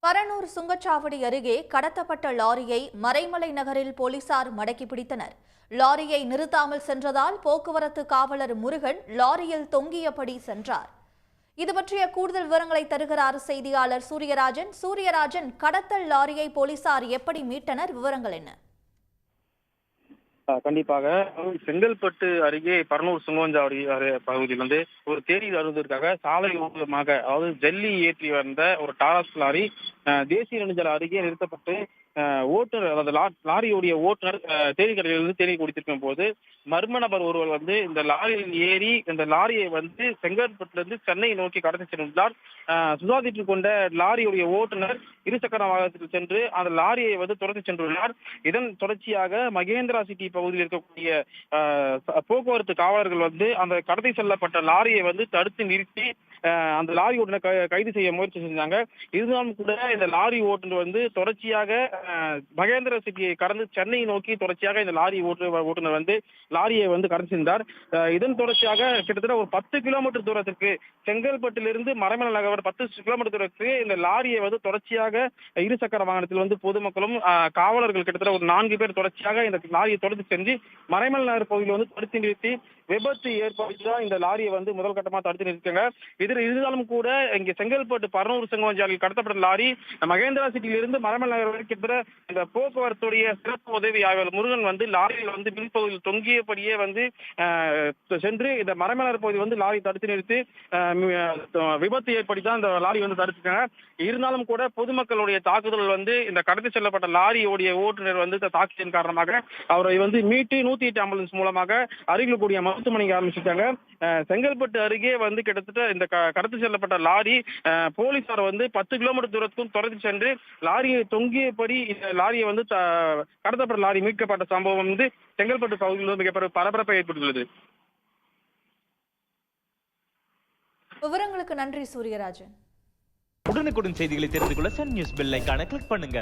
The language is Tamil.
பரனூர் சுங்கச்சாவடி அருகே கடத்தப்பட்ட லாரியை மறைமலை நகரில் போலீசார் மடக்கி பிடித்தனர். லாரியை நிறுத்தாமல் சென்றதால் போக்குவரத்து காவலர் முருகன் லாரியில் தொங்கியபடி சென்றார். இதுபற்றிய கூடுதல் விவரங்களை தருகிறார் செய்தியாளர் சூரியராஜன். கடத்தல் லாரியை போலீசார் எப்படி மீட்டனர்? விவரங்கள் என்ன? கண்டிப்பாக செங்கல்பட்டு அருகே பரனூர் சுங்கச்சாவடி பகுதியில் ஒரு தேநீர் அருந்துவதற்காக சாலை ஓரமாக, அதாவது ஜல்லி ஏற்றி வந்த ஒரு டாரஸ் லாரி தேசிய நெடுஞ்சாலை அருகே நிறுத்தப்பட்டு ஓட்டுநர், அதாவது லாரியுடைய ஓட்டுநர் தேநீர் கடையிலிருந்து தேநீர் குடித்திருக்கும் போது மர்ம நபர் ஒருவர் இந்த லாரியில் ஏறி இந்த லாரியை செங்கல்பட்டிலிருந்து சென்னை நோக்கி கடத்தி சென்றுள்ளார். சுதாரித்துக் கொண்ட லாரியுடைய ஓட்டுநர் இருசக்கர வாகனத்தில் சென்று அந்த லாரியை துரத்தி சென்றுள்ளார். இதன் தொடர்ச்சியாக மகேந்திரா சிட்டி பகுதியில் இருக்கக்கூடிய போக்குவரத்து காவலர்கள் அந்த கடத்தி செல்லப்பட்ட லாரியை தடுத்து நிறுத்தி அந்த லாரி ஓட்டுநர் கைது செய்ய முயற்சி செஞ்சாங்க. இருந்தாலும் கூட இந்த லாரி ஓட்டுநர் தொடர்ச்சியாக மகேந்திர சிட்டியை கடந்து சென்னை நோக்கி தொடர்ச்சியாக இந்த லாரி ஓட்டுநர் லாரியை கடந்து சென்றார். இதன் தொடர்ச்சியாக கிட்டத்தட்ட ஒரு 10 கிலோமீட்டர் தூரத்திற்கு, செங்கல்பட்டிலிருந்து மறைமலை நகர் 10 கிலோமீட்டர் தூரத்திற்கு இந்த லாரியை தொடர்ச்சியாக இருசக்கர வாகனத்தில் பொதுமக்களும் காவலர்கள் கிட்டத்தட்ட ஒரு 4 பேர் தொடர்ச்சியாக இந்த லாரியை தொடர்ந்து சென்று மறைமலை நகர் பகுதியில் தடுத்து நிறுத்தி விபத்து ஏற்படுத்திதான் இந்த லாரியை முதல் கட்டமாக தடுத்து நிறுத்திருக்காங்க. இருந்தாலும் கூட இங்கே செங்கல்பட்டு பரனூர் சுங்கச்சாவடியில் கடத்தப்பட்ட லாரி மகேந்திரா சிட்டியிலிருந்து மறைமலை நகர் வரை கிட்டத்தட்ட இந்த போக்குவரத்துடைய சிறப்பு உதவி ஆய்வாளர் முருகன் லாரியில் மின்பகுதியில் தொங்கியபடியே சென்று இந்த மறைமலை நகர் பகுதி லாரி தடுத்து நிறுத்தி விபத்து ஏற்படுத்திதான் இந்த லாரி தடுத்துருக்காங்க. இருந்தாலும் கூட பொதுமக்களுடைய தாக்குதல் இந்த கடத்தி செல்லப்பட்ட லாரியோடைய ஓட்டுநர் தாக்கியதன் காரணமாக அவரை மீட்டு 108 ஆம்புலன்ஸ் மூலமாக அருகில் கூடிய மருத்துவமனைக்கு ஆரம்பிச்சிருக்காங்க. செங்கல்பட்டு அருகே கிட்டத்தட்ட இந்த கடத்தி செல்லப்பட்ட லாரி போலீசார் 10 கிலோமீட்டர் தூரத்துக்கும் தொடர்ந்து சென்று லாரியை தொங்கியபடி இந்த லாரியை கடத்தப்பட்ட லாரி மீட்கப்பட்ட சம்பவம் செங்கல்பட்டு பகுதியில் மிகப்பெரிய பரபரப்பை ஏற்படுத்தியுள்ளது. விவரங்களுக்கு நன்றி சூரியராஜன். உடனுக்குடன் செய்திகளை தெரிந்து கொள்ள சன் நியூஸ் பெல் ஐகானை கிளிக் பண்ணுங்க.